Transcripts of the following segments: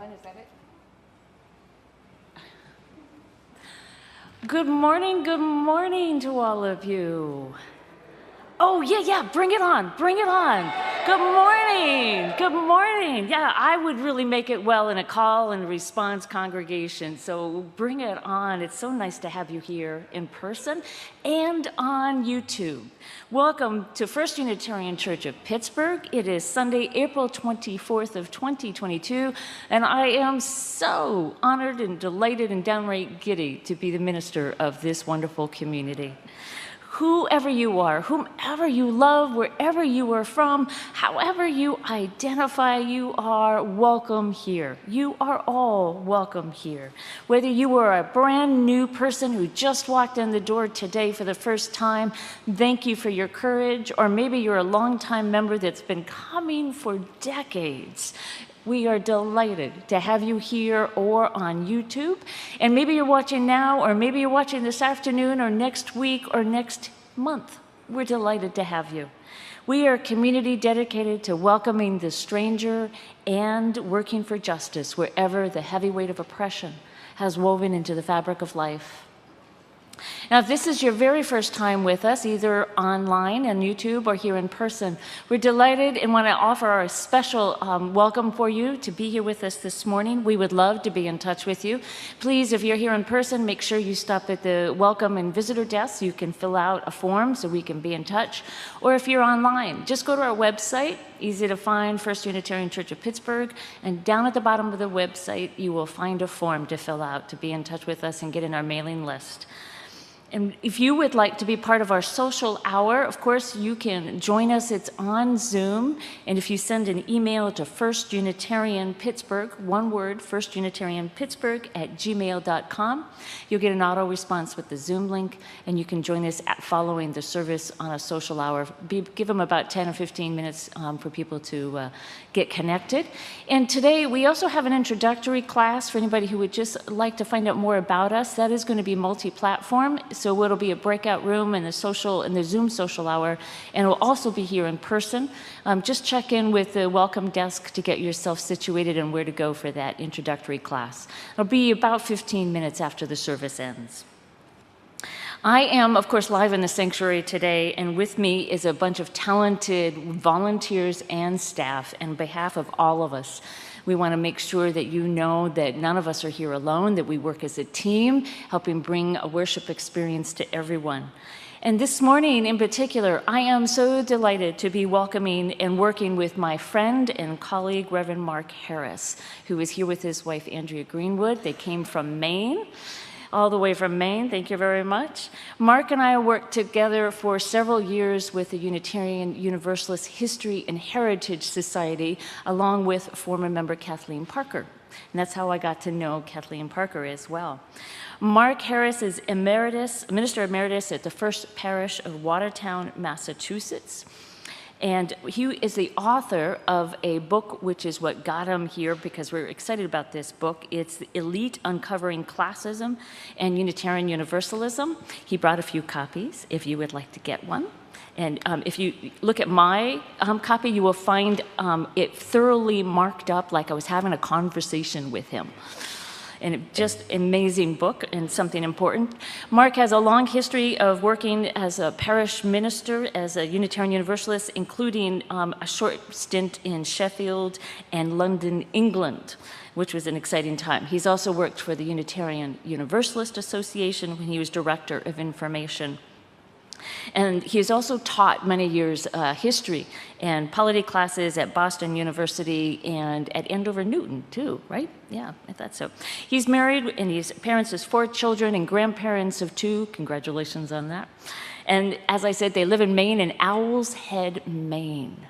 one, is that it? Good morning to all of you. Oh, yeah, bring it on. Good morning. Yeah, I would really make it well in a call and response congregation, so bring it on. It's so nice to have you here in person and on YouTube. Welcome to First Unitarian Church of Pittsburgh. It is Sunday, April 24th of 2022, and I am so honored and delighted and downright giddy to be the minister of this wonderful community. Whoever you are, whomever you love, wherever you are from, however you identify, you are welcome here. You are all welcome here. Whether you are a brand new person who just walked in the door today for the first time, thank you for your courage, or maybe you're a longtime member that's been coming for decades. We are delighted to have you here or on YouTube. And maybe you're watching now, or maybe you're watching this afternoon, or next week, or next month. We're delighted to have you. We are a community dedicated to welcoming the stranger and working for justice wherever the heavy weight of oppression has woven into the fabric of life. Now, if this is your very first time with us, either online on YouTube or here in person, we're delighted and want to offer our special welcome for you to be here with us this morning. We would love to be in touch with you. Please, if you're here in person, make sure you stop at the welcome and visitor desk so you can fill out a form so we can be in touch. Or if you're online, just go to our website, easy to find, First Unitarian Church of Pittsburgh, and down at the bottom of the website, you will find a form to fill out to be in touch with us and get in our mailing list. And if you would like to be part of our social hour, of course, you can join us. It's on Zoom. And if you send an email to First Unitarian Pittsburgh, one word, firstunitarianpittsburgh@gmail.com, you'll get an auto response with the Zoom link, and you can join us following the service on a social hour. Give them about 10 or 15 minutes for people to get connected. And today, we also have an introductory class for anybody who would just like to find out more about us. That is going to be multi-platform. So it'll be a breakout room in the Zoom social hour, and it'll also be here in person. Just check in with the welcome desk to get yourself situated and where to go for that introductory class. It'll be about 15 minutes after the service ends. I am, of course, live in the sanctuary today, and with me is a bunch of talented volunteers and staff. And on behalf of all of us, we want to make sure that you know that none of us are here alone, that we work as a team, helping bring a worship experience to everyone. And this morning in particular, I am so delighted to be welcoming and working with my friend and colleague, Reverend Mark Harris, who is here with his wife, Andrea Greenwood. They came from Maine. All the way from Maine, thank you very much. Mark and I worked together for several years with the Unitarian Universalist History and Heritage Society, along with former member Kathleen Parker. And that's how I got to know Kathleen Parker as well. Mark Harris is Minister Emeritus at the First Parish of Watertown, Massachusetts. And he is the author of a book, which is what got him here, because we're excited about this book. It's Elite Uncovering Classism and Unitarian Universalism. He brought a few copies, if you would like to get one. And if you look at my copy, you will find it thoroughly marked up like I was having a conversation with him. And just amazing book and something important. Mark has a long history of working as a parish minister, as a Unitarian Universalist, including a short stint in Sheffield and London, England, which was an exciting time. He's also worked for the Unitarian Universalist Association when he was Director of Information. And he's also taught many years history and polity classes at Boston University and at Andover Newton too, right? Yeah, I thought so. He's married and he's parents of 4 children and grandparents of 2. Congratulations on that. And as I said, they live in Maine, in Owl's Head, Maine.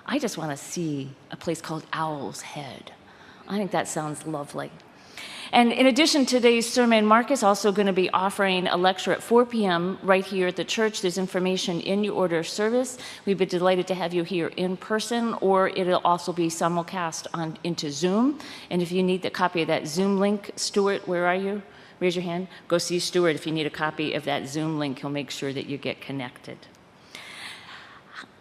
I just want to see a place called Owl's Head. I think that sounds lovely. And in addition to today's sermon, Mark is also going to be offering a lecture at 4 p.m. right here at the church. There's information in your order of service. We'd be delighted to have you here in person, or it'll also be simulcast into Zoom. And if you need the copy of that Zoom link, Stuart, where are you? Raise your hand. Go see Stuart if you need a copy of that Zoom link. He'll make sure that you get connected.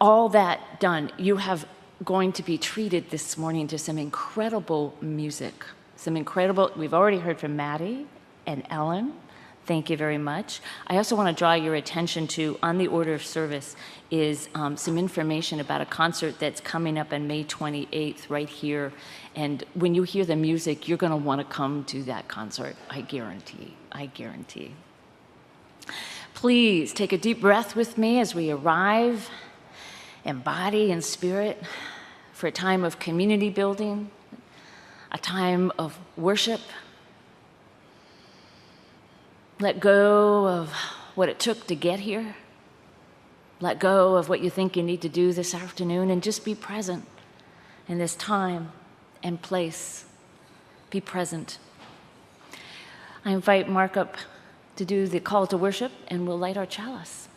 All that done, you have going to be treated this morning to some incredible music. We've already heard from Maddie and Ellen. Thank you very much. I also want to draw your attention to, on the order of service, is some information about a concert that's coming up on May 28th right here. And when you hear the music, you're going to want to come to that concert, I guarantee. I guarantee. Please take a deep breath with me as we arrive in body and spirit for a time of community building, a time of worship. Let go of what it took to get here. Let go of what you think you need to do this afternoon and just be present in this time and place. Be present. I invite Mark up to do the call to worship, and we'll light our chalice.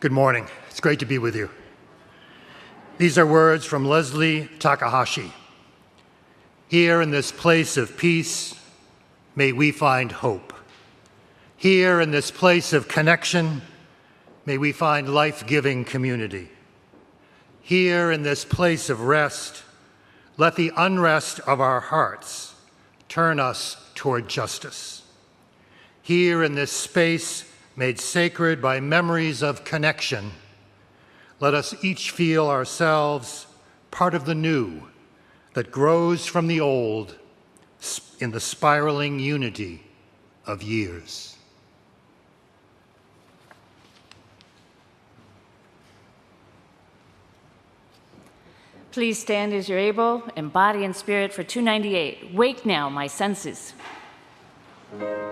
Good morning. It's great to be with you. These are words from Leslie Takahashi. Here in this place of peace, may we find hope. Here in this place of connection, may we find life-giving community. Here in this place of rest, let the unrest of our hearts turn us toward justice. Here in this space made sacred by memories of connection, let us each feel ourselves part of the new that grows from the old in the spiraling unity of years. Please stand as you're able, in body and spirit, for 298. Wake now, my senses. Oh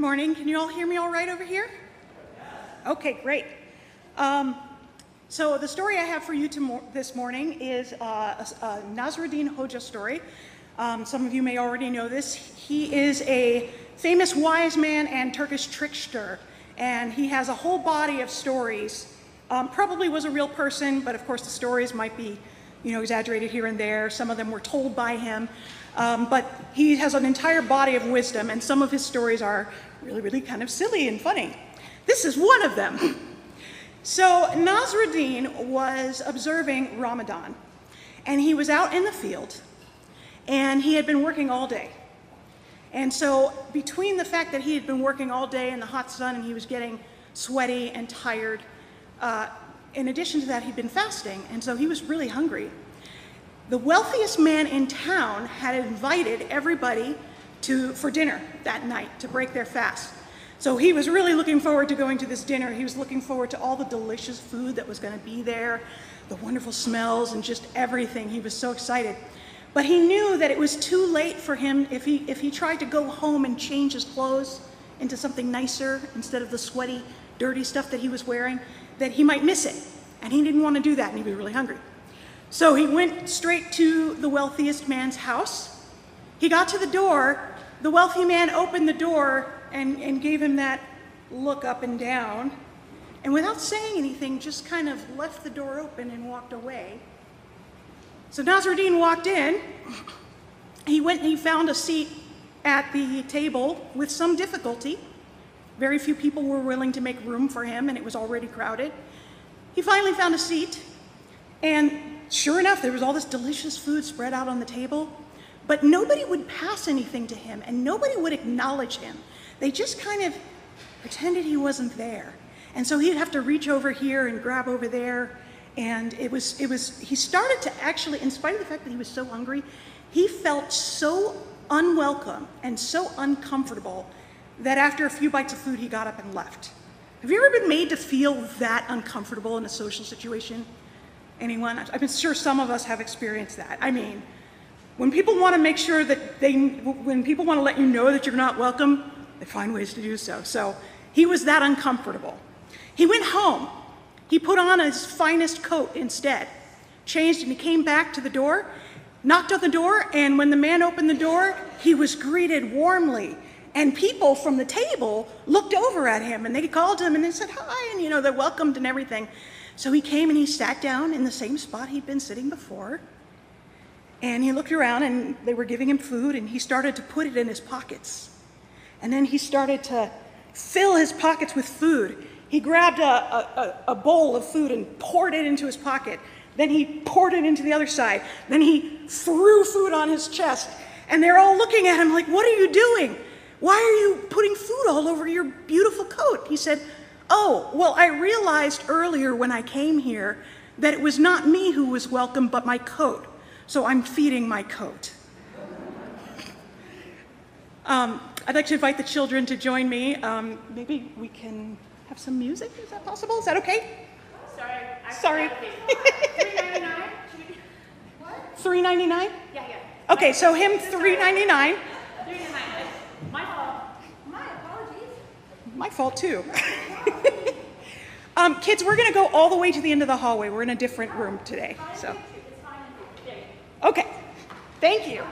morning. Can you all hear me all right over here? Okay, great. So the story I have for you this morning is a Nasruddin Hoja story. Some of you may already know this. He is a famous wise man and Turkish trickster, and he has a whole body of stories. Probably was a real person, but of course the stories might be, exaggerated here and there. Some of them were told by him. But he has an entire body of wisdom, and some of his stories are really, really kind of silly and funny. This is one of them. So Nasruddin was observing Ramadan, and he was out in the field, and he had been working all day. And so between the fact that he had been working all day in the hot sun and he was getting sweaty and tired, in addition to that, he'd been fasting, and so he was really hungry. The wealthiest man in town had invited everybody for dinner that night to break their fast. So he was really looking forward to going to this dinner. He was looking forward to all the delicious food that was going to be there, the wonderful smells and just everything. He was so excited. But he knew that it was too late for him if he tried to go home and change his clothes into something nicer instead of the sweaty, dirty stuff that he was wearing, that he might miss it. And he didn't want to do that, and he was really hungry. So he went straight to the wealthiest man's house. He got to the door. The wealthy man opened the door and gave him that look up and down. And without saying anything, just kind of left the door open and walked away. So Nasruddin walked in. He went and he found a seat at the table with some difficulty. Very few people were willing to make room for him, and it was already crowded. He finally found a seat, and sure enough, there was all this delicious food spread out on the table, but nobody would pass anything to him, and nobody would acknowledge him. They just kind of pretended he wasn't there. And so he'd have to reach over here and grab over there, and he started to actually, in spite of the fact that he was so hungry, he felt so unwelcome and so uncomfortable that after a few bites of food, he got up and left. Have you ever been made to feel that uncomfortable in a social situation? Anyone? I'm sure some of us have experienced that. I mean, when people want to make sure that when people want to let you know that you're not welcome, they find ways to do so. So he was that uncomfortable. He went home. He put on his finest coat instead, changed, and he came back to the door, knocked on the door, and when the man opened the door, he was greeted warmly. And people from the table looked over at him, and they called him, and they said hi, and they welcomed and everything. So he came and he sat down in the same spot he'd been sitting before, and he looked around, and they were giving him food, and he started to put it in his pockets. And then he started to fill his pockets with food. He grabbed a bowl of food and poured it into his pocket. Then he poured it into the other side. Then he threw food on his chest, and they're all looking at him like, "What are you doing? Why are you putting food all over your beautiful coat?" He said, "Oh, well, I realized earlier when I came here that it was not me who was welcome, but my coat. So I'm feeding my coat." I'd like to invite the children to join me. Maybe we can have some music. Is that possible? Is that okay? Sorry. $3.99? What? $3.99? Yeah. Okay, so him $3.99. $3.99. My fault. My apologies. My fault too. Kids, we're going to go all the way to the end of the hallway. We're in a different room today. So. Okay. Thank you.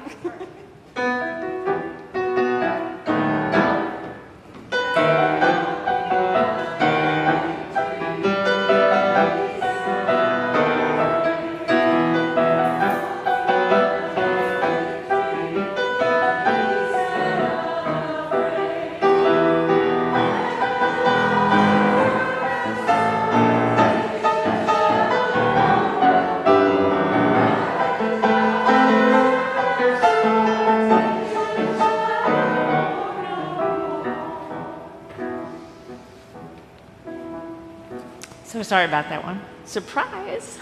So sorry about that one. Surprise.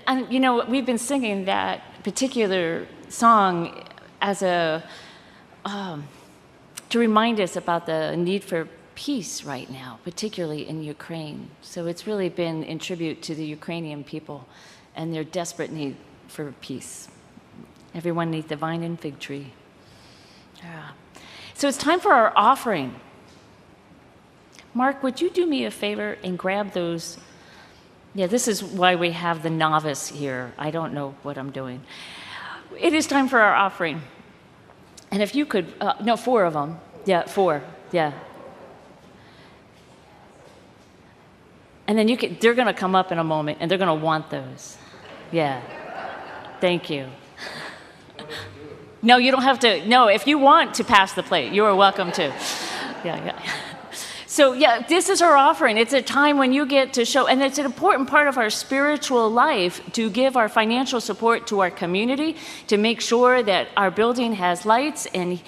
And, we've been singing that particular song as to remind us about the need for peace right now, particularly in Ukraine. So it's really been in tribute to the Ukrainian people and their desperate need for peace. Everyone neath the vine and fig tree. Yeah. So it's time for our offering. Mark, would you do me a favor and grab those? Yeah, this is why we have the novice here. I don't know what I'm doing. It is time for our offering. And if you could, no, 4 of them. Yeah, 4. Yeah. And then they're going to come up in a moment, and they're going to want those. Yeah. Thank you. No, you don't have to. No, if you want to pass the plate, you are welcome to. Yeah. So, yeah, this is our offering. It's a time when you get to show, and it's an important part of our spiritual life to give our financial support to our community, to make sure that our building has lights and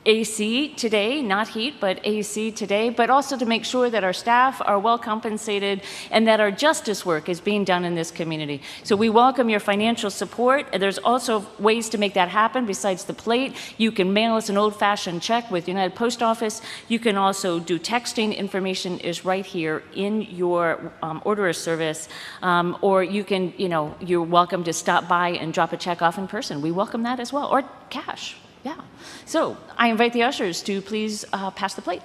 AC today, not heat, but AC today, but also to make sure that our staff are well compensated and that our justice work is being done in this community. So we welcome your financial support. There's also ways to make that happen besides the plate. You can mail us an old-fashioned check with United Post Office. You can also do texting. Information is right here in your order of service. Or you can, you're welcome to stop by and drop a check off in person. We welcome that as well, or cash. Yeah. So I invite the ushers to please pass the plate.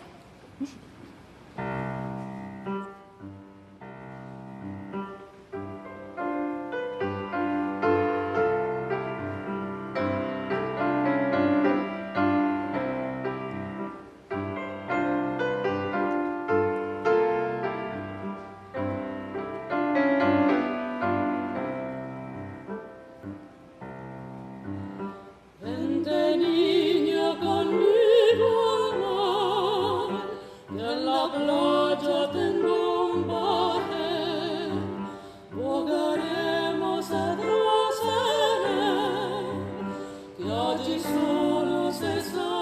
Oggi sol senza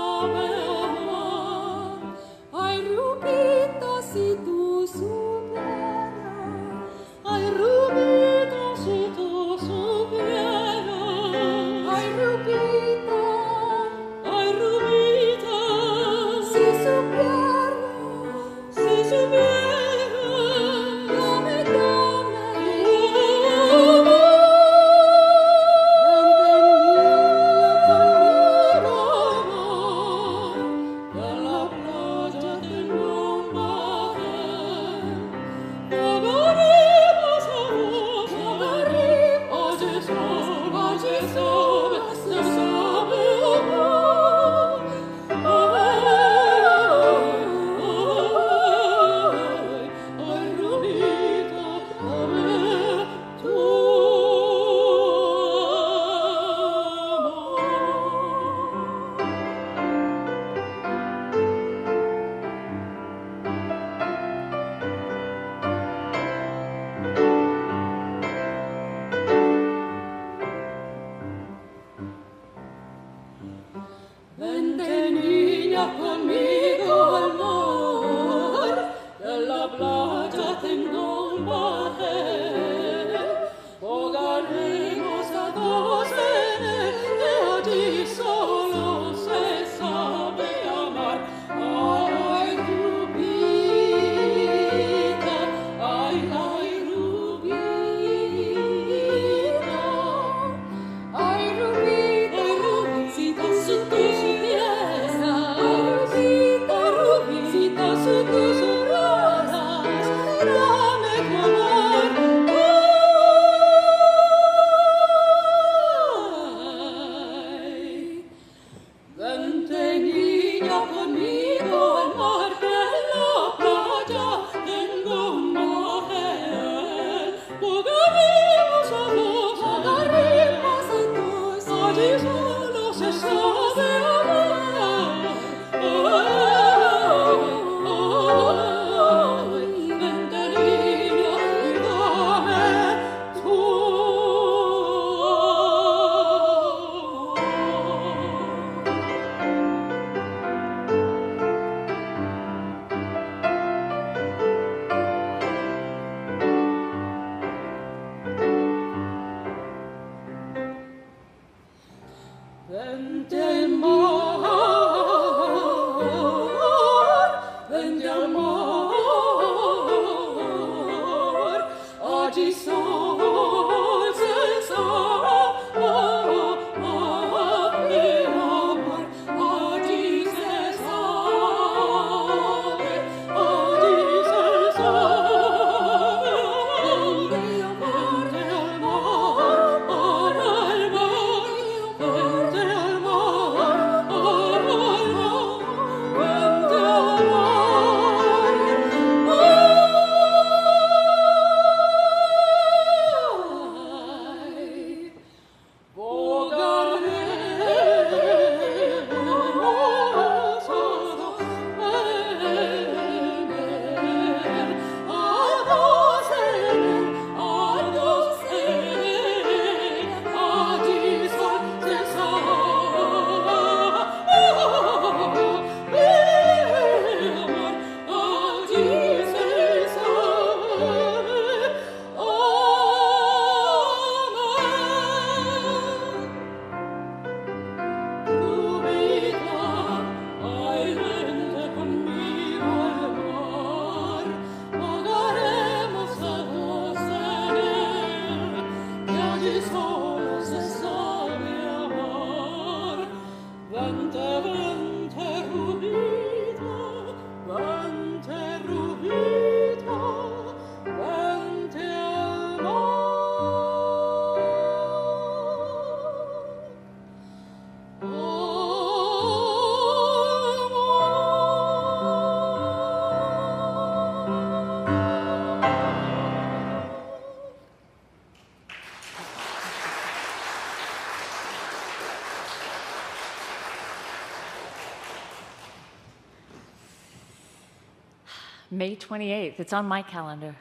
May 28th, it's on my calendar.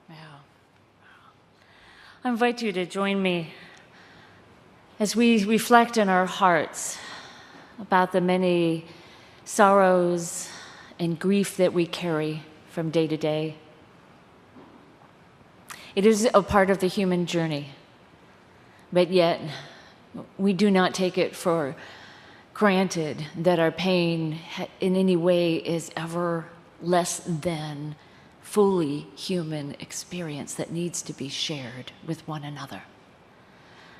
Wow. I invite you to join me as we reflect in our hearts about the many sorrows and grief that we carry from day to day. It is a part of the human journey, but yet we do not take it for granted that our pain in any way is ever less than fully human experience that needs to be shared with one another.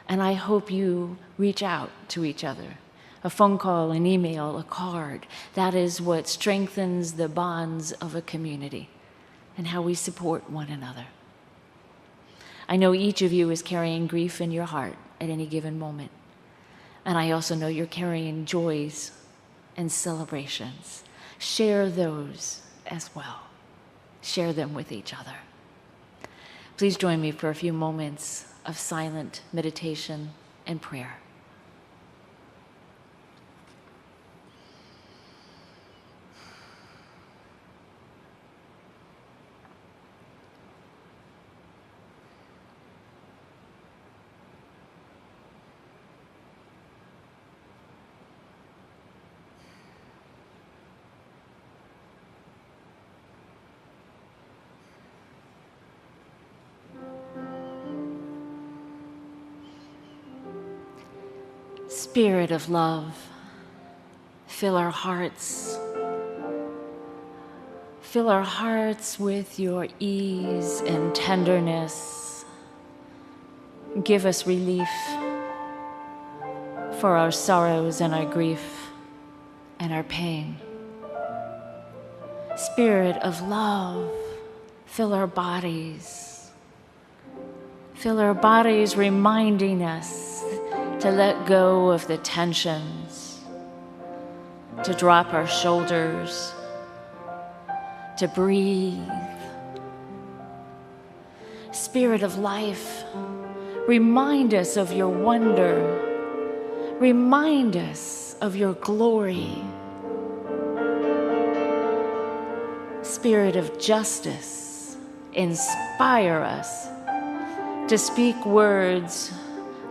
And I hope you reach out to each other. A phone call, an email, a card. That is what strengthens the bonds of a community and how we support one another. I know each of you is carrying grief in your heart at any given moment. And I also know you're carrying joys and celebrations. Share those as well. Share them with each other. Please join me for a few moments of silent meditation and prayer. Spirit of love, fill our hearts. Fill our hearts with your ease and tenderness. Give us relief for our sorrows and our grief and our pain. Spirit of love, fill our bodies. Fill our bodies, reminding us to let go of the tensions, to drop our shoulders, to breathe. Spirit of life, remind us of your wonder. Remind us of your glory. Spirit of justice, inspire us to speak words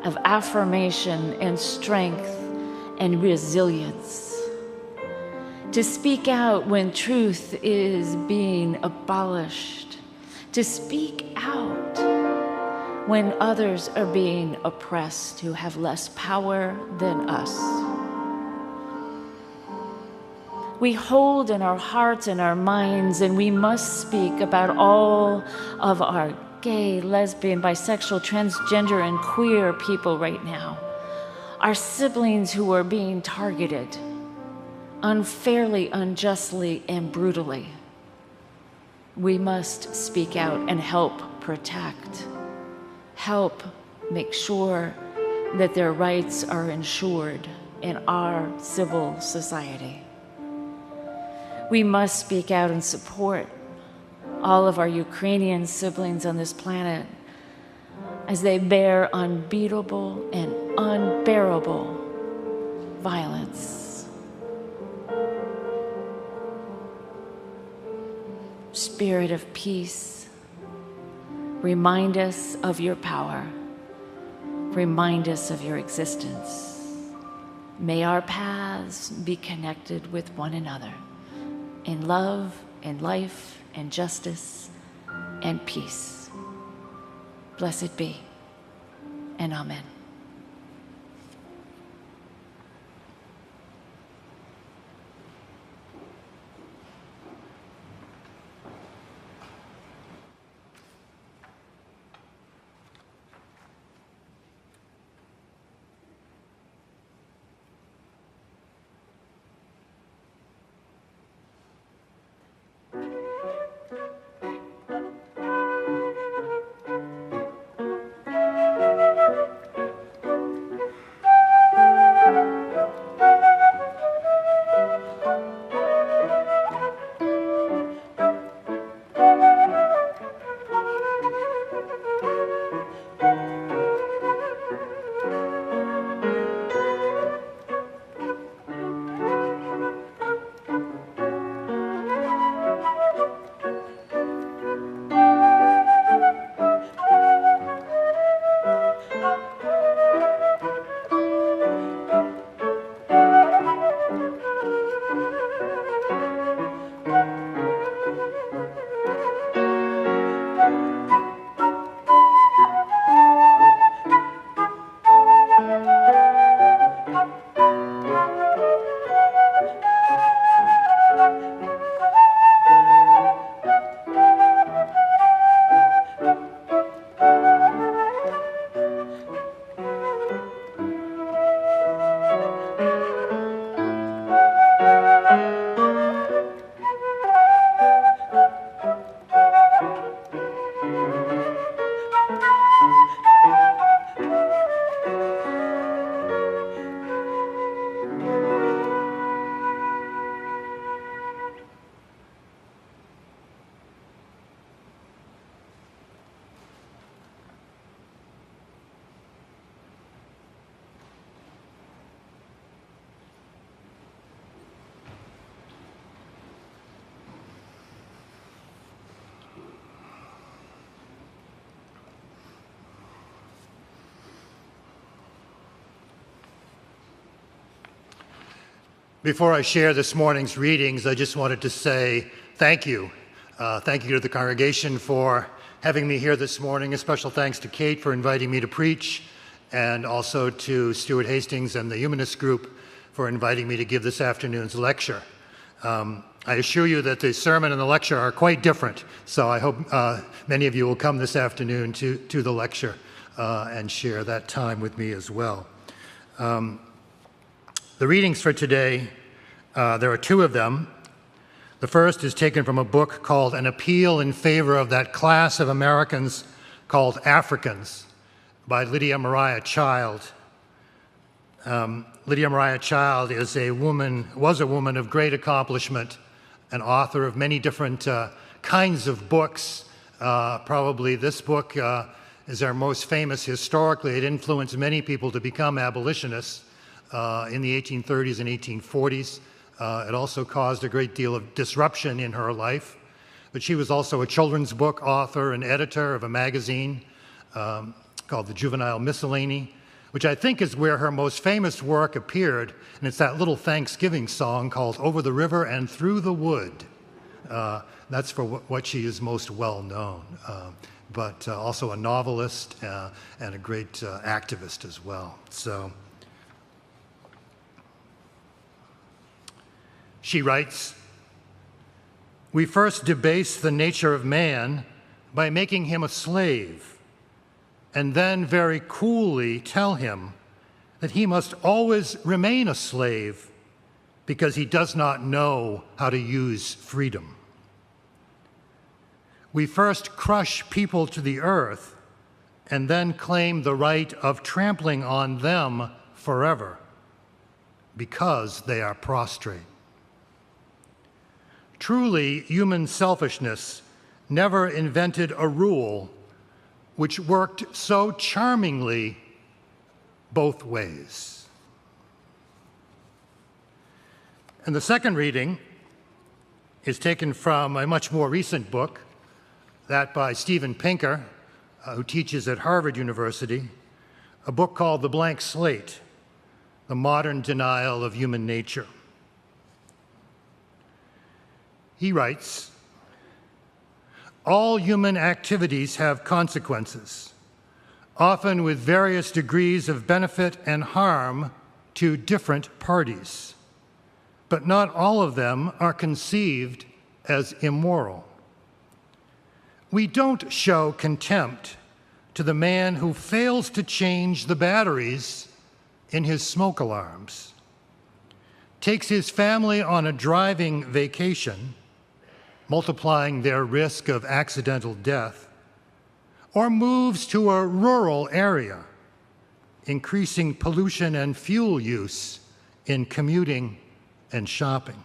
of affirmation and strength and resilience, to speak out when truth is being abolished, to speak out when others are being oppressed who have less power than us. We hold in our hearts and our minds, and we must speak about all of our gay, lesbian, bisexual, transgender, and queer people right now. Our siblings who are being targeted unfairly, unjustly, and brutally. We must speak out and help protect, help make sure that their rights are ensured in our civil society. We must speak out and support all of our Ukrainian siblings on this planet as they bear unbeatable and unbearable violence. Spirit of peace, remind us of your power. Remind us of your existence. May our paths be connected with one another in love and life and justice and peace. Blessed be, and amen. Before I share this morning's readings, I just wanted to say thank you. Thank you to the congregation for having me here this morning. A special thanks to Kate for inviting me to preach, and also to Stuart Hastings and the Humanist Group for inviting me to give this afternoon's lecture. I assure you that the sermon and the lecture are quite different, so I hope many of you will come this afternoon to the lecture and share that time with me as well. The readings for today, there are two of them. The first is taken from a book called An Appeal in Favor of That Class of Americans Called Africans by Lydia Maria Child. Lydia Maria Child was a woman of great accomplishment, an author of many different kinds of books. Probably this book is our most famous historically. It influenced many people to become abolitionists in the 1830s and 1840s. It also caused a great deal of disruption in her life. But she was also a children's book author and editor of a magazine called the Juvenile Miscellany, which I think is where her most famous work appeared. And it's that little Thanksgiving song called Over the River and Through the Wood. That's for what she is most well known. But also a novelist and a great activist as well. So she writes, "We first debase the nature of man by making him a slave, and then very coolly tell him that he must always remain a slave because he does not know how to use freedom. We first crush people to the earth and then claim the right of trampling on them forever because they are prostrate. Truly, human selfishness never invented a rule which worked so charmingly both ways." And the second reading is taken from a much more recent book, that by Steven Pinker, who teaches at Harvard University, a book called The Blank Slate: The Modern Denial of Human Nature. He writes, "All human activities have consequences, often with various degrees of benefit and harm to different parties, but not all of them are conceived as immoral. We don't show contempt to the man who fails to change the batteries in his smoke alarms, takes his family on a driving vacation, multiplying their risk of accidental death, or moves to a rural area, increasing pollution and fuel use in commuting and shopping.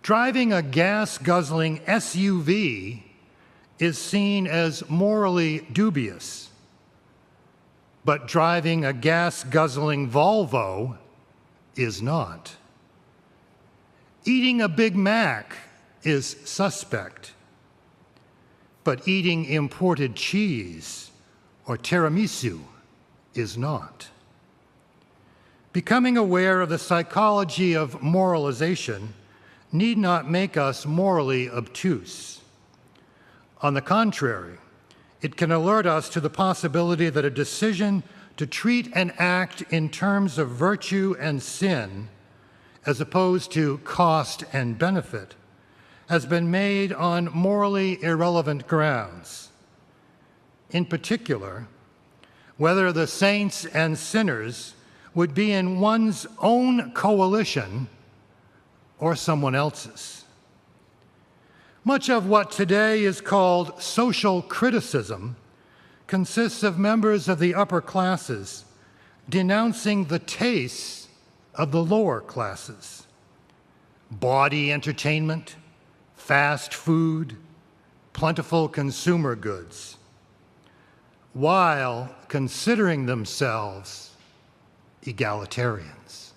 Driving a gas-guzzling SUV is seen as morally dubious, but driving a gas-guzzling Volvo is not. Eating a Big Mac is suspect, but eating imported cheese or tiramisu is not. Becoming aware of the psychology of moralization need not make us morally obtuse. On the contrary, it can alert us to the possibility that a decision to treat an act in terms of virtue and sin, as opposed to cost and benefit, has been made on morally irrelevant grounds. In particular, whether the saints and sinners would be in one's own coalition or someone else's. Much of what today is called social criticism consists of members of the upper classes denouncing the tastes of the lower classes. Bawdy entertainment, fast food, plentiful consumer goods, while considering themselves egalitarians.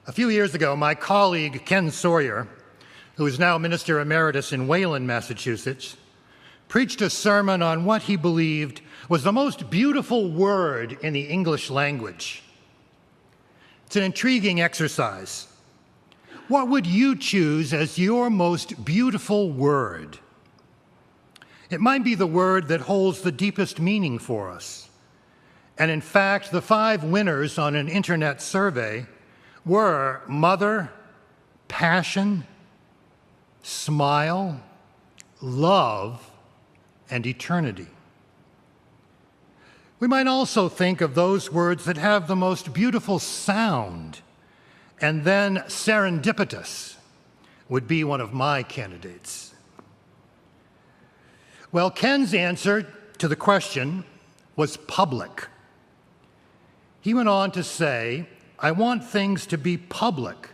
A few years ago, my colleague Ken Sawyer, who is now Minister Emeritus in Wayland, Massachusetts, preached a sermon on what he believed was the most beautiful word in the English language. It's an intriguing exercise. What would you choose as your most beautiful word? It might be the word that holds the deepest meaning for us. And in fact, the 5 winners on an internet survey were mother, passion, smile, love, and eternity. We might also think of those words that have the most beautiful sound, and then serendipitous would be one of my candidates. Well, Ken's answer to the question was public. He went on to say, I want things to be public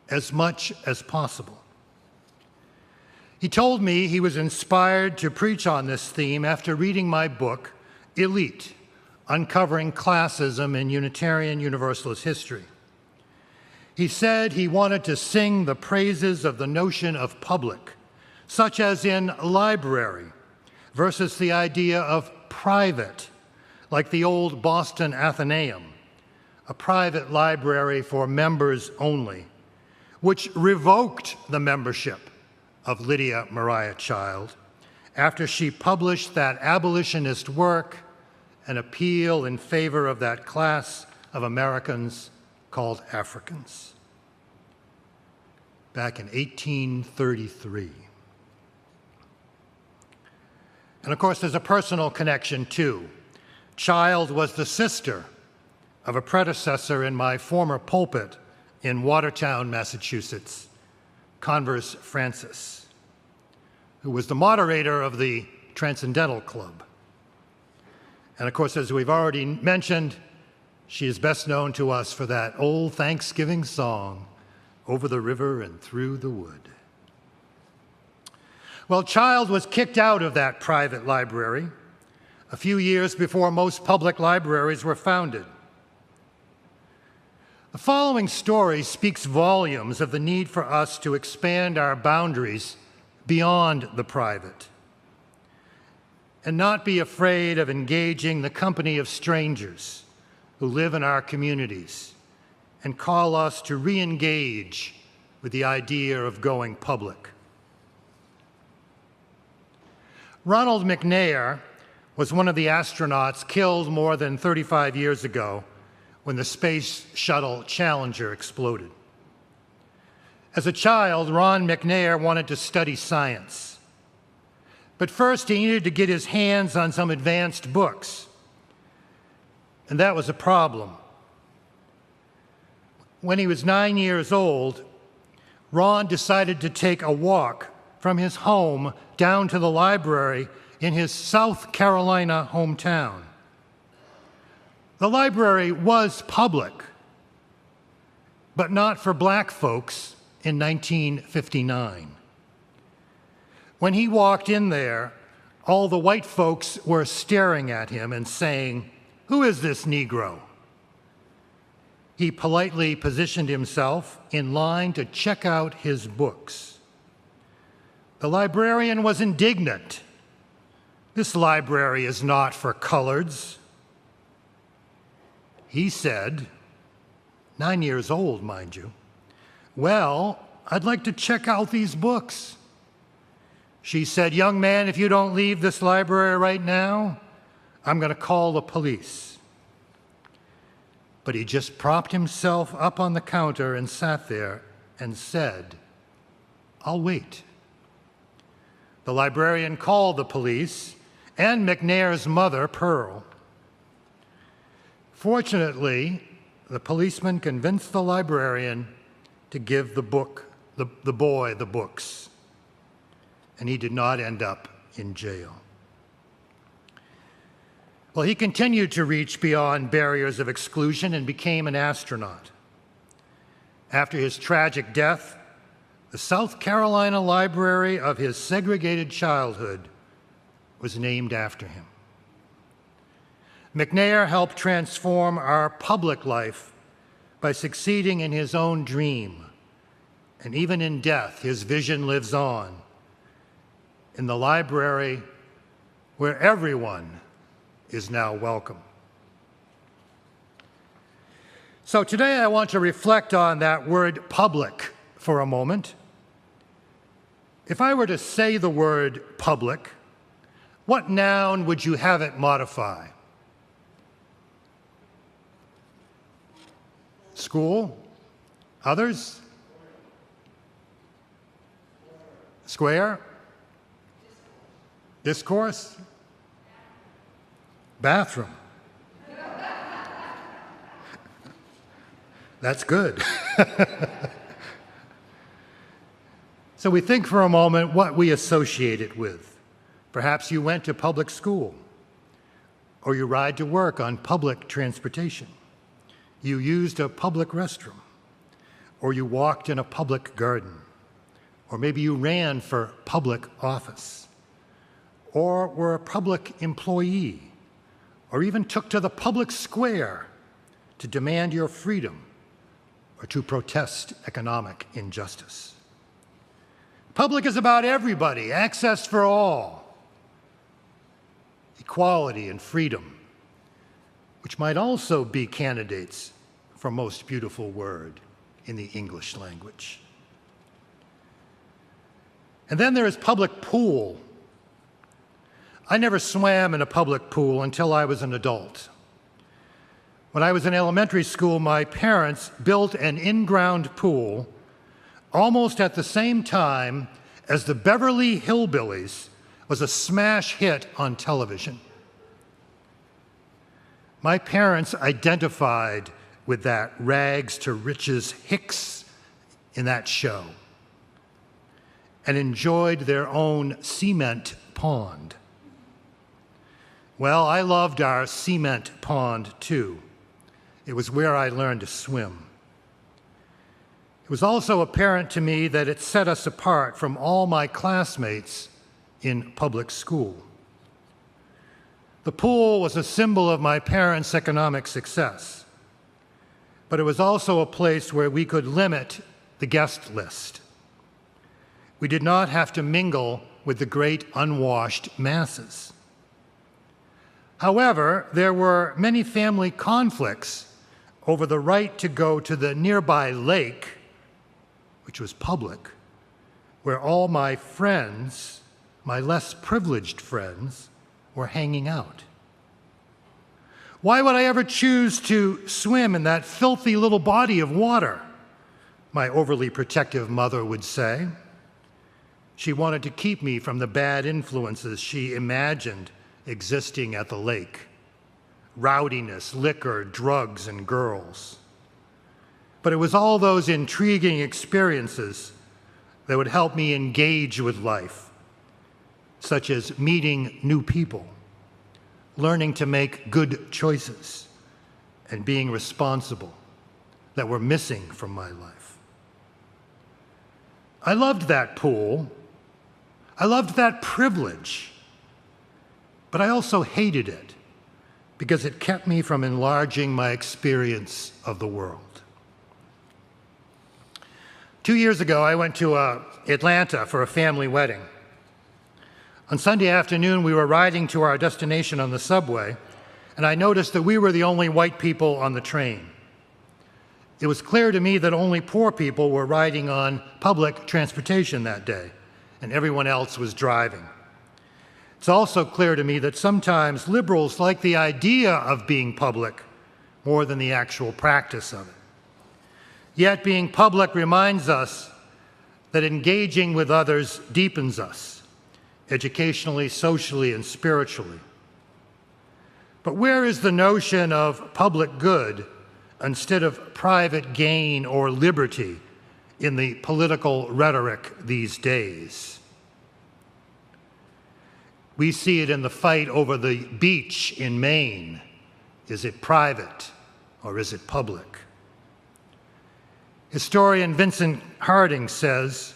as much as possible. He told me he was inspired to preach on this theme after reading my book, Elite, Uncovering Classism in Unitarian Universalist History. He said he wanted to sing the praises of the notion of public, such as in library, versus the idea of private, like the old Boston Athenaeum, a private library for members only, which revoked the membership of Lydia Maria Child after she published that abolitionist work, An Appeal in Favor of That Class of Americans Called Africans, back in 1833. And of course, there's a personal connection too. Child was the sister of a predecessor in my former pulpit in Watertown, Massachusetts, Converse Francis, who was the moderator of the Transcendental Club. And of course, as we've already mentioned, she is best known to us for that old Thanksgiving song, Over the River and Through the Wood. Well, Child was kicked out of that private library a few years before most public libraries were founded. The following story speaks volumes of the need for us to expand our boundaries beyond the private and not be afraid of engaging the company of strangers who live in our communities and call us to re-engage with the idea of going public. Ronald McNair was one of the astronauts killed more than 35 years ago when the Space Shuttle Challenger exploded. As a child, Ron McNair wanted to study science. But first, he needed to get his hands on some advanced books. And that was a problem. When he was 9 years old, Ron decided to take a walk from his home down to the library in his South Carolina hometown. The library was public, but not for black folks in 1959. When he walked in there, all the white folks were staring at him and saying, "Who is this Negro?" He politely positioned himself in line to check out his books. The librarian was indignant. "This library is not for coloreds." He said, 9 years old, mind you, "Well, I'd like to check out these books." She said, "Young man, if you don't leave this library right now, I'm going to call the police." But he just propped himself up on the counter and sat there and said, "I'll wait." The librarian called the police and McNair's mother, Pearl. Fortunately, the policeman convinced the librarian to give the boy the books, and he did not end up in jail. Well, he continued to reach beyond barriers of exclusion and became an astronaut. After his tragic death, the South Carolina library of his segregated childhood was named after him. McNair helped transform our public life by succeeding in his own dream. And even in death, his vision lives on in the library where everyone is now welcome. So today I want to reflect on that word public for a moment. If I were to say the word public, what noun would you have it modify? School? Others? Square? Discourse? Bathroom. That's good. So we think for a moment what we associate it with. Perhaps you went to public school, or you ride to work on public transportation. You used a public restroom, or you walked in a public garden, or maybe you ran for public office, or were a public employee, or even took to the public square to demand your freedom or to protest economic injustice. Public is about everybody, access for all, equality and freedom, which might also be candidates for most beautiful word in the English language. And then there is public pool. I never swam in a public pool until I was an adult. When I was in elementary school, my parents built an in-ground pool almost at the same time as the Beverly Hillbillies was a smash hit on television. My parents identified with that rags to riches Hicks in that show and enjoyed their own cement pond. Well, I loved our cement pond too. It was where I learned to swim. It was also apparent to me that it set us apart from all my classmates in public school. The pool was a symbol of my parents' economic success, but it was also a place where we could limit the guest list. We did not have to mingle with the great unwashed masses. However, there were many family conflicts over the right to go to the nearby lake, which was public, where all my friends, my less privileged friends, were hanging out. Why would I ever choose to swim in that filthy little body of water? My overly protective mother would say. She wanted to keep me from the bad influences she imagined existing at the lake: rowdiness, liquor, drugs, and girls. But it was all those intriguing experiences that would help me engage with life, such as meeting new people, learning to make good choices, and being responsible, that were missing from my life. I loved that pool. I loved that privilege. But I also hated it because it kept me from enlarging my experience of the world. 2 years ago, I went to Atlanta for a family wedding. On Sunday afternoon, we were riding to our destination on the subway, and I noticed that we were the only white people on the train. It was clear to me that only poor people were riding on public transportation that day, and everyone else was driving. It's also clear to me that sometimes liberals like the idea of being public more than the actual practice of it. Yet being public reminds us that engaging with others deepens us, educationally, socially, and spiritually. But where is the notion of public good instead of private gain or liberty in the political rhetoric these days? We see it in the fight over the beach in Maine. Is it private or is it public? Historian Vincent Harding says,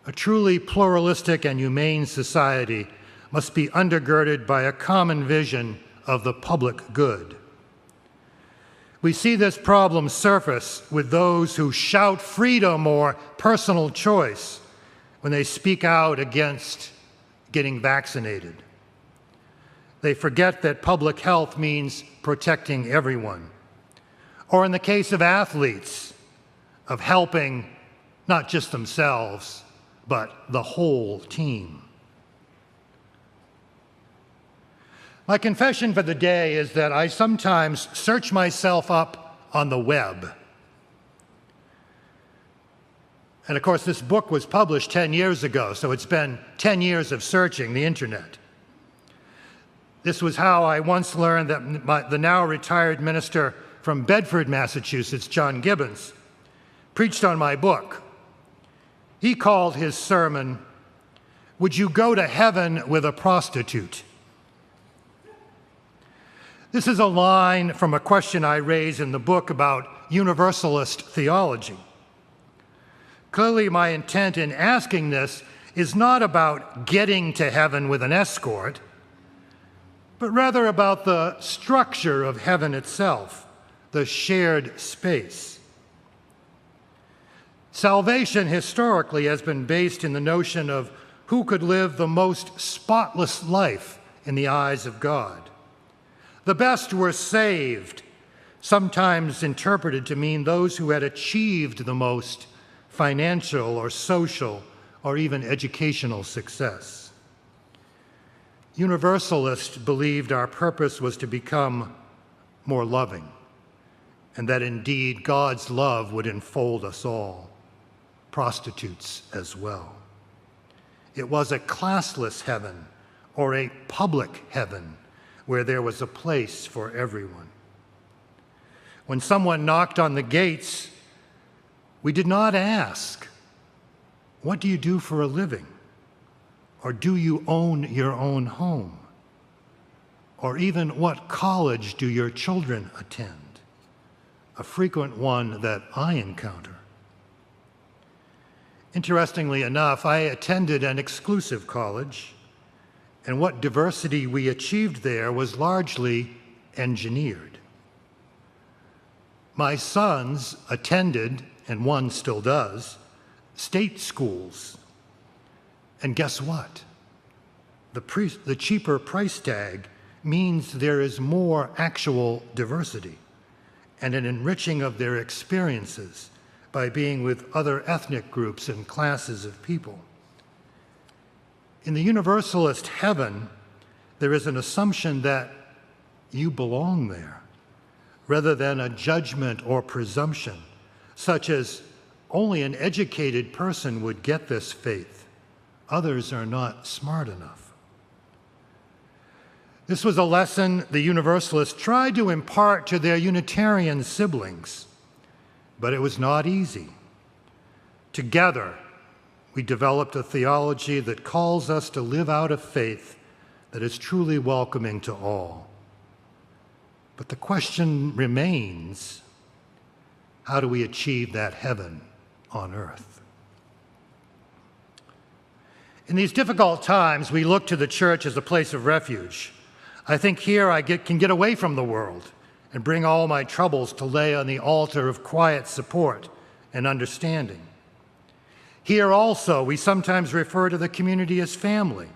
"A truly pluralistic and humane society must be undergirded by a common vision of the public good." We see this problem surface with those who shout freedom or personal choice when they speak out against getting vaccinated. They forget that public health means protecting everyone. Or in the case of athletes, of helping not just themselves, but the whole team. My confession for the day is that I sometimes search myself up on the web. And of course, this book was published 10 years ago, so it's been 10 years of searching the internet. This was how I once learned that the now retired minister from Bedford, Massachusetts, John Gibbons, preached on my book. He called his sermon, "Would You Go to Heaven with a Prostitute?" This is a line from a question I raise in the book about Universalist theology. Clearly, my intent in asking this is not about getting to heaven with an escort, but rather about the structure of heaven itself, the shared space. Salvation historically has been based in the notion of who could live the most spotless life in the eyes of God. The best were saved, sometimes interpreted to mean those who had achieved the most financial or social or even educational success. Universalists believed our purpose was to become more loving, and that indeed God's love would enfold us all, prostitutes as well. It was a classless heaven or a public heaven where there was a place for everyone. When someone knocked on the gates, we did not ask, "What do you do for a living?" Or "Do you own your own home?" Or even, "What college do your children attend?" A frequent one that I encounter. Interestingly enough, I attended an exclusive college, and what diversity we achieved there was largely engineered. My sons attended, and one still does, state schools. And guess what? The cheaper price tag means there is more actual diversity and an enriching of their experiences by being with other ethnic groups and classes of people. In the Universalist heaven, there is an assumption that you belong there, rather than a judgment or presumption, such as only an educated person would get this faith. Others are not smart enough. This was a lesson the Universalists tried to impart to their Unitarian siblings, but it was not easy. Together, we developed a theology that calls us to live out a faith that is truly welcoming to all. But the question remains, how do we achieve that heaven on earth? In these difficult times, we look to the church as a place of refuge. I think here I can get away from the world and bring all my troubles to lay on the altar of quiet support and understanding. Here also, we sometimes refer to the community as family,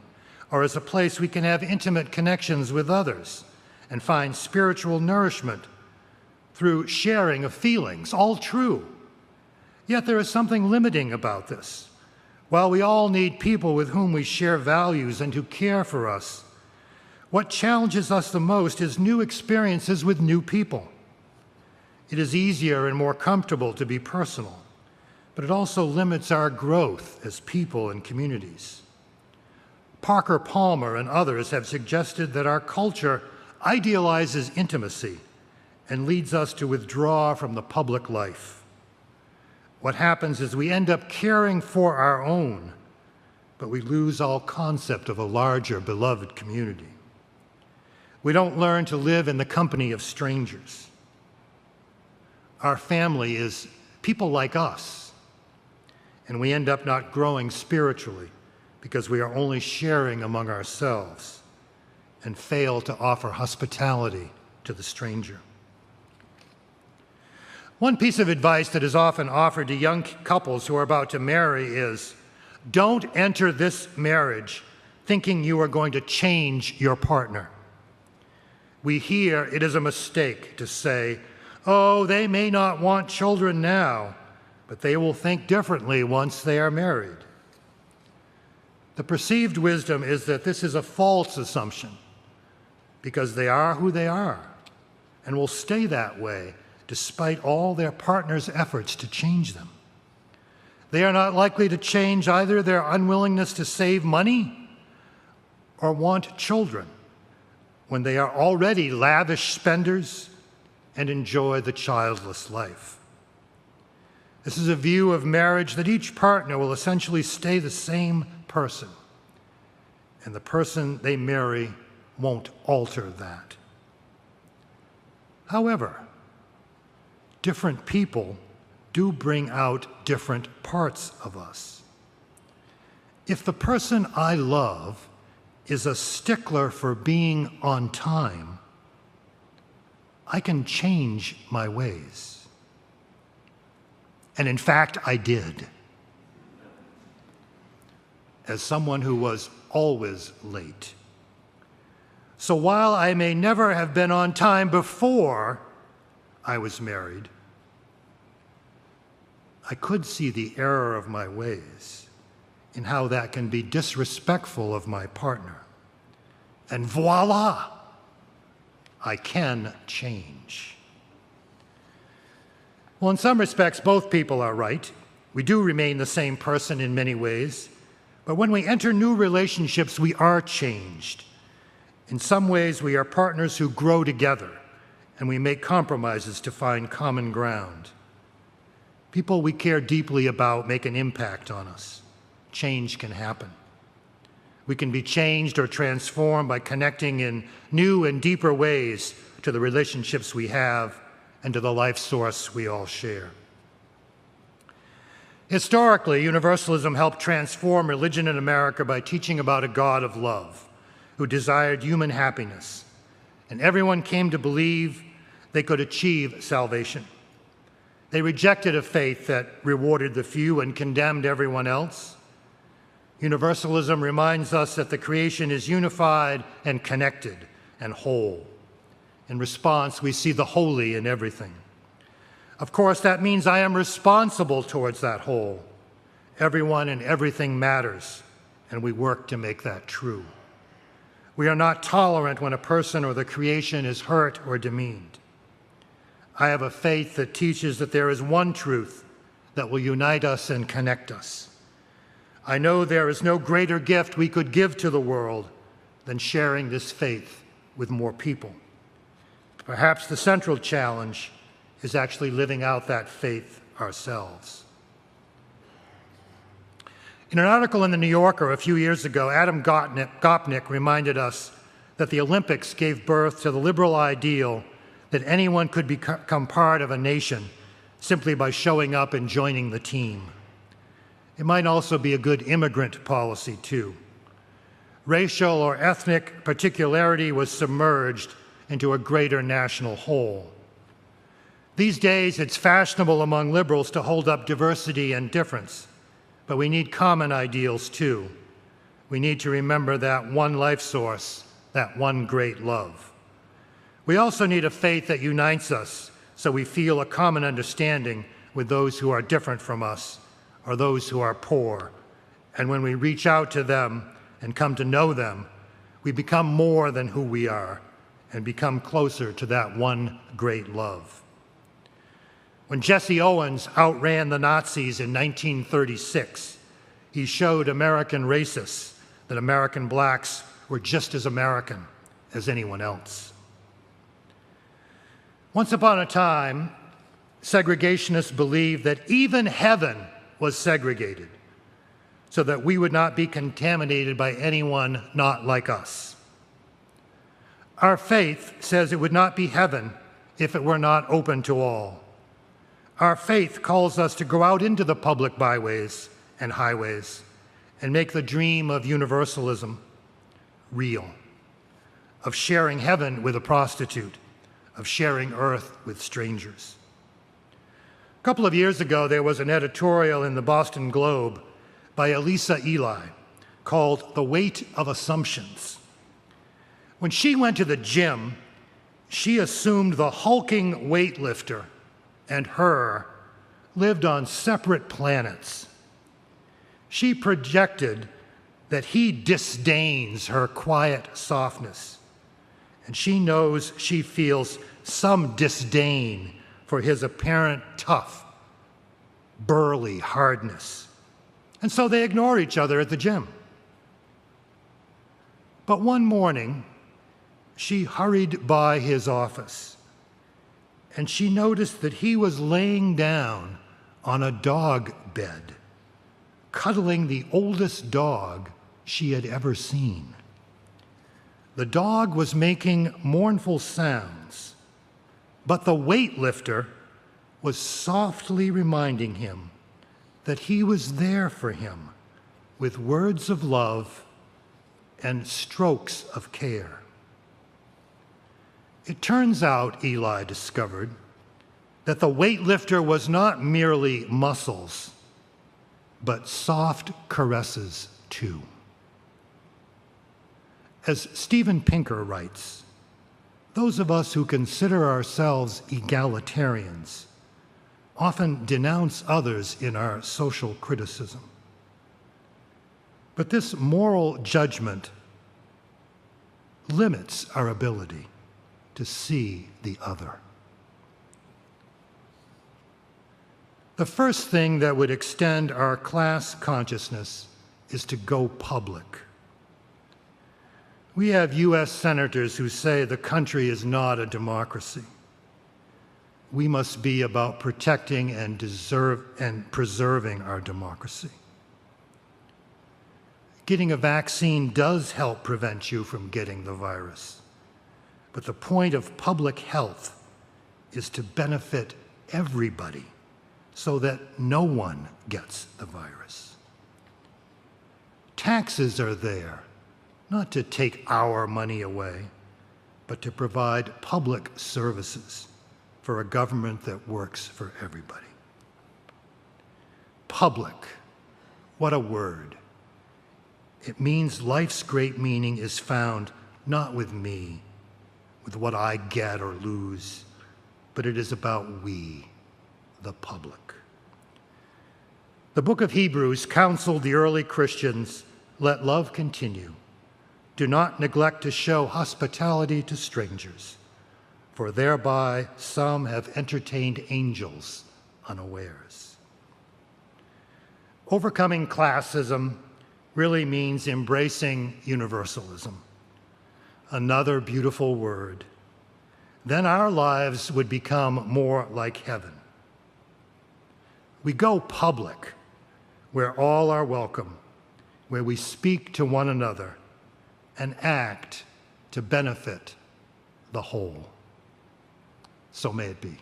or as a place we can have intimate connections with others and find spiritual nourishment through sharing of feelings, all true. Yet there is something limiting about this. While we all need people with whom we share values and who care for us, what challenges us the most is new experiences with new people. It is easier and more comfortable to be personal, but it also limits our growth as people and communities. Parker Palmer and others have suggested that our culture idealizes intimacy and leads us to withdraw from the public life. What happens is we end up caring for our own, but we lose all concept of a larger, beloved community. We don't learn to live in the company of strangers. Our family is people like us, and we end up not growing spiritually because we are only sharing among ourselves and fail to offer hospitality to the stranger. One piece of advice that is often offered to young couples who are about to marry is, don't enter this marriage thinking you are going to change your partner. We hear it is a mistake to say, oh, they may not want children now, but they will think differently once they are married. The perceived wisdom is that this is a false assumption because they are who they are and will stay that way despite all their partner's efforts to change them. They are not likely to change either their unwillingness to save money or want children when they are already lavish spenders and enjoy the childless life. This is a view of marriage that each partner will essentially stay the same person, and the person they marry won't alter that. However, different people do bring out different parts of us. If the person I love is a stickler for being on time, I can change my ways. And in fact, I did. As someone who was always late. So while I may never have been on time before I was married, I could see the error of my ways in how that can be disrespectful of my partner. And voila, I can change. Well, in some respects, both people are right. We do remain the same person in many ways, but when we enter new relationships, we are changed. In some ways, we are partners who grow together, and we make compromises to find common ground. People we care deeply about make an impact on us. Change can happen. We can be changed or transformed by connecting in new and deeper ways to the relationships we have and to the life source we all share. Historically, Universalism helped transform religion in America by teaching about a God of love who desired human happiness, and everyone came to believe they could achieve salvation. They rejected a faith that rewarded the few and condemned everyone else. Universalism reminds us that the creation is unified and connected and whole. In response, we see the holy in everything. Of course, that means I am responsible towards that whole. Everyone and everything matters, and we work to make that true. We are not tolerant when a person or the creation is hurt or demeaned. I have a faith that teaches that there is one truth that will unite us and connect us. I know there is no greater gift we could give to the world than sharing this faith with more people. Perhaps the central challenge is actually living out that faith ourselves. In an article in The New Yorker a few years ago, Adam Gopnik reminded us that the Olympics gave birth to the liberal ideal that anyone could become part of a nation simply by showing up and joining the team. It might also be a good immigrant policy, too. Racial or ethnic particularity was submerged into a greater national whole. These days, it's fashionable among liberals to hold up diversity and difference, but we need common ideals, too. We need to remember that one life source, that one great love. We also need a faith that unites us so we feel a common understanding with those who are different from us or those who are poor. And when we reach out to them and come to know them, we become more than who we are and become closer to that one great love. When Jesse Owens outran the Nazis in 1936, he showed American racists that American blacks were just as American as anyone else. Once upon a time, segregationists believed that even heaven was segregated so that we would not be contaminated by anyone not like us. Our faith says it would not be heaven if it were not open to all. Our faith calls us to go out into the public byways and highways and make the dream of universalism real, of sharing heaven with a prostitute, of sharing earth with strangers. A couple of years ago, there was an editorial in the Boston Globe by Elisa Ely called "The Weight of Assumptions." When she went to the gym, she assumed the hulking weightlifter and her lived on separate planets. She projected that he disdains her quiet softness, and she knows she feels some disdain for his apparent tough, burly hardness. And so they ignore each other at the gym. But one morning, she hurried by his office, and she noticed that he was laying down on a dog bed, cuddling the oldest dog she had ever seen. The dog was making mournful sounds, but the weightlifter was softly reminding him that he was there for him with words of love and strokes of care. It turns out, Eli discovered, that the weightlifter was not merely muscles, but soft caresses too. As Steven Pinker writes, those of us who consider ourselves egalitarians often denounce others in our social criticism. But this moral judgment limits our ability to see the other. The first thing that would extend our class consciousness is to go public. We have U.S. senators who say the country is not a democracy. We must be about protecting and preserving our democracy. Getting a vaccine does help prevent you from getting the virus. But the point of public health is to benefit everybody so that no one gets the virus. Taxes are there not to take our money away, but to provide public services for a government that works for everybody. Public, what a word. It means life's great meaning is found not with me, with what I get or lose, but it is about we, the public. The book of Hebrews counseled the early Christians, let love continue. Do not neglect to show hospitality to strangers, for thereby some have entertained angels unawares. Overcoming classism really means embracing universalism, another beautiful word. Then our lives would become more like heaven. We go public, where all are welcome, where we speak to one another and act to benefit the whole. So may it be.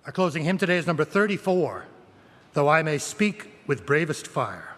Our closing hymn today is number 34, Though I May Speak with Bravest Fire.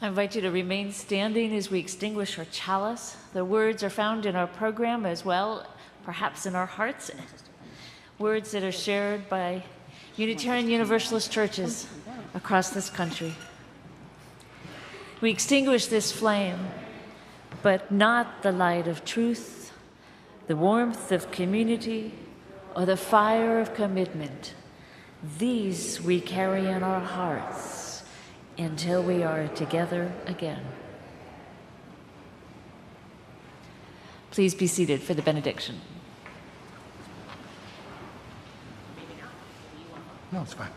I invite you to remain standing as we extinguish our chalice. The words are found in our program as well, perhaps in our hearts. Words that are shared by Unitarian Universalist churches across this country. We extinguish this flame, but not the light of truth, the warmth of community, or the fire of commitment. These we carry in our hearts until we are together again. Please be seated for the benediction. No, it's fine.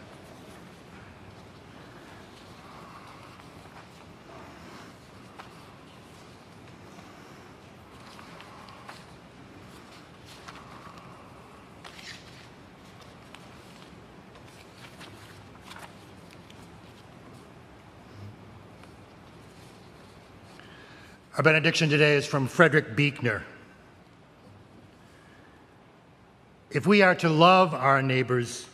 Our benediction today is from Frederick Buechner. If we are to love our neighbors,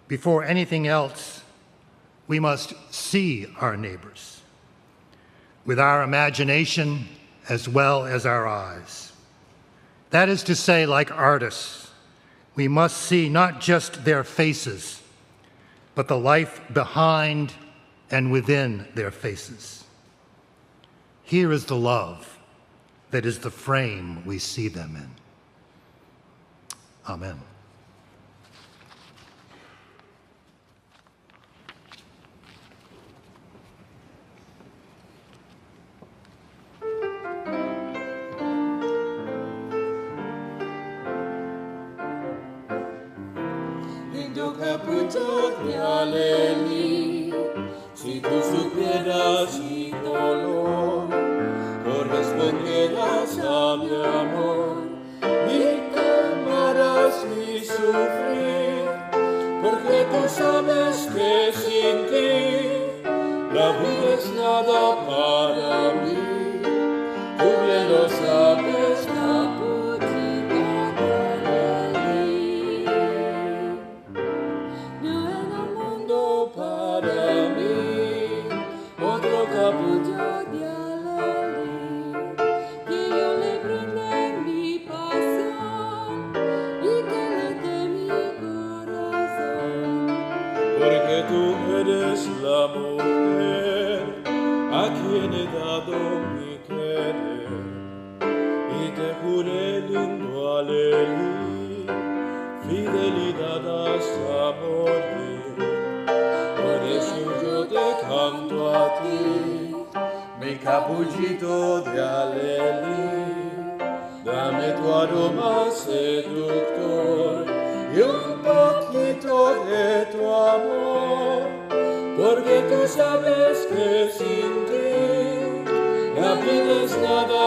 before anything else, we must see our neighbors with our imagination as well as our eyes. That is to say, like artists, we must see not just their faces, but the life behind and within their faces. Here is the love that is the frame we see them in. Amen. Lindo capito di Aleni, si tu supieras mi dolor, corresponderás a mi amor, y calmarás mi sufrimiento. vida es nada para mí. Tú bien lo sabes, Cappuccino Dialeli. No hay un mundo para mí, otro Cappuccino Dialeli, que yo le brinde mi pasión y que le dé mi corazón. Porque tú eres la mujer a quien he dado mi querer y te juré lindo alelí, fidelidad hasta morir. Por eso yo te canto a ti, mi capullito de alelí. Dame tu aroma seductor y un poquito de tu amor, porque tú sabes que sin ti la vida es nada